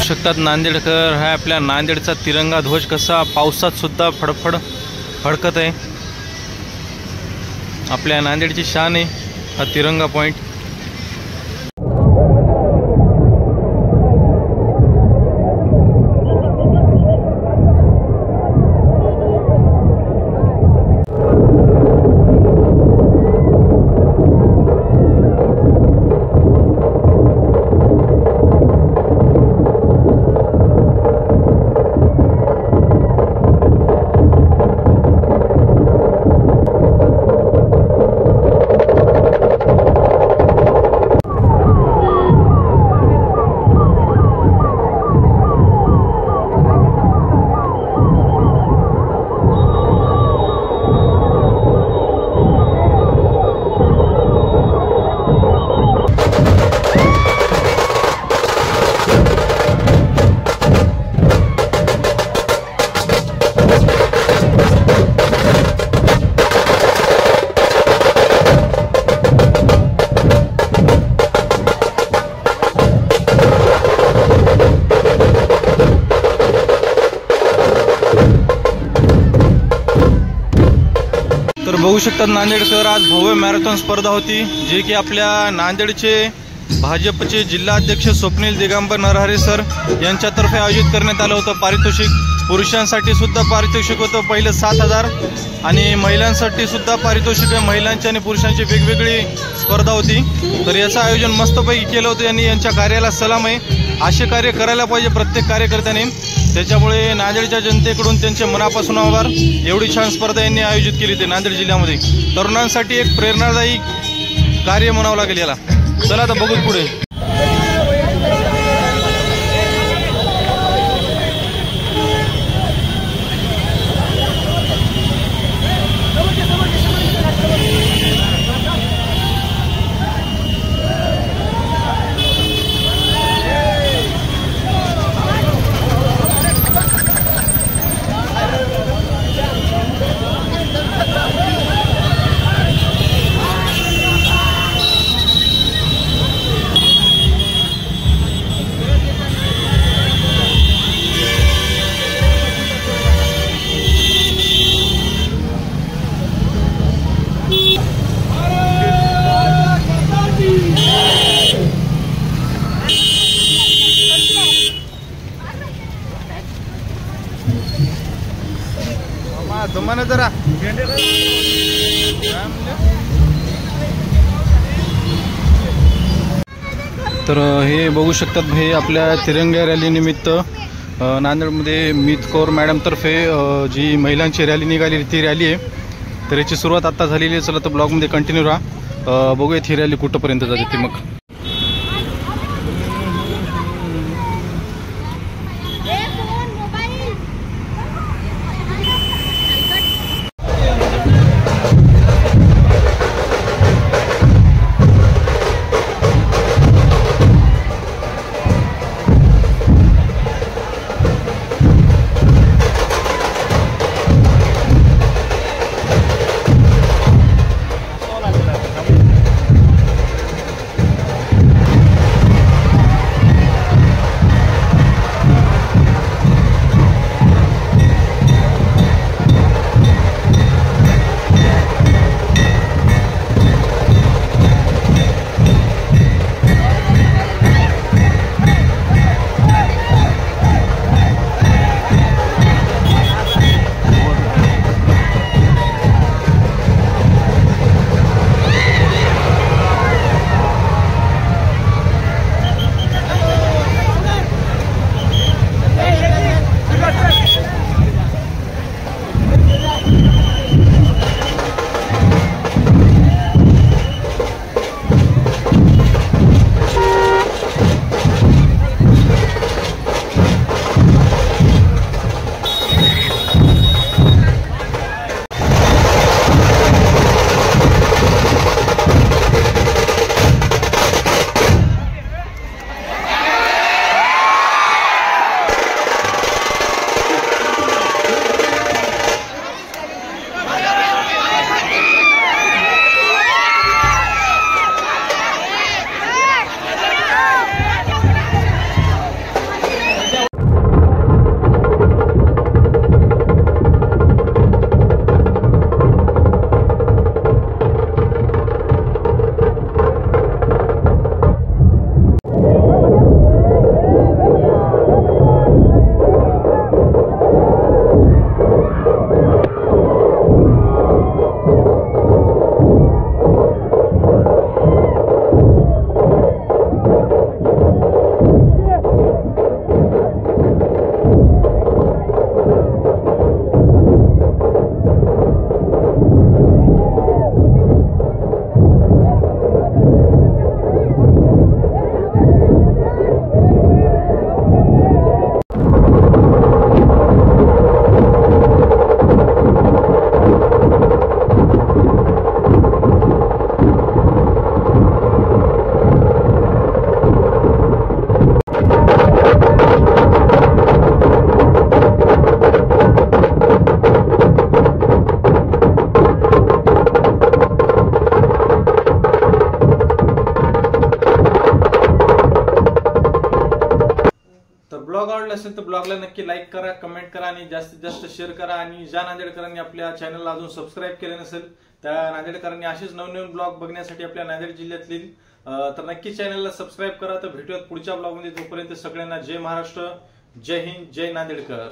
शकतात नांदेडकर हा आपल्या नांदेडचा तिरंगा ध्वज कसा पावसात सुद्धा फडफड फडकत आहे। आपल्या नांदेडची शान आहे हा तिरंगा पॉइंट। तर बघू शकतात नांदेडकर आज भव्य मॅरेथॉन स्पर्धा होती, जे की आपल्या नांदेडचे भाजपचे जिल्हाध्यक्ष स्वप्नील दिगंबर नरहरे सर यांच्यातर्फे आयोजित करण्यात आलं होतं। पारितोषिक पुरुषांसाठी सुद्धा पारितोषिक होतं पहिलं 7,000 आणि महिलांसाठी सुद्धा पारितोषिक आहे। महिलांची आणि पुरुषांची वेगवेगळी स्पर्धा होती। तर याचं आयोजन मस्तपैकी केलं होतं यांनी, यांच्या कार्याला सलाम आहे। असे कार्य करायला पाहिजे प्रत्येक कार्यकर्त्याने, त्याच्यामुळे नांदेडच्या जनतेकडून त्यांचे मनापासून आभार। एवढी छान स्पर्धा यांनी आयोजित केली ते नांदेड जिल्ह्यामध्ये तरुणांसाठी एक प्रेरणादायी कार्य म्हणावं लागेल याला। चला आता बघू पुढे। तुम्हाला जरा तर हे बघू शकतात हे आपल्या तिरंगा रॅली निमित्त नांदेडमध्ये मीत कौर मॅडम तर्फे जी महिलांची रॅली निघाली ती रॅली आहे। तर याची सुरुवात आता झालेली आहे। चला तर ब्लॉगमध्ये कंटिन्यू राहा, बघूयात ही रॅली कुठंपर्यंत जाते ती मग। नसेल तर ब्लॉगला नक्की लाईक करा, कमेंट करा आणि जास्तीत जास्त शेअर करा. आणि ज्या नांदेडकरांनी आपल्या चॅनलला अजून सबस्क्राईब केले नसेल त्या नांदेडकरांनी असेच नवनवीन ब्लॉग बघण्यासाठी आपल्या नांदेड जिल्ह्यातील तर नक्की चॅनलला सबस्क्राईब करा. तर भेटूयात पुढच्या ब्लॉगमध्ये. तोपर्यंत सगळ्यांना जय महाराष्ट्र, जय हिंद, जय नांदेडकर.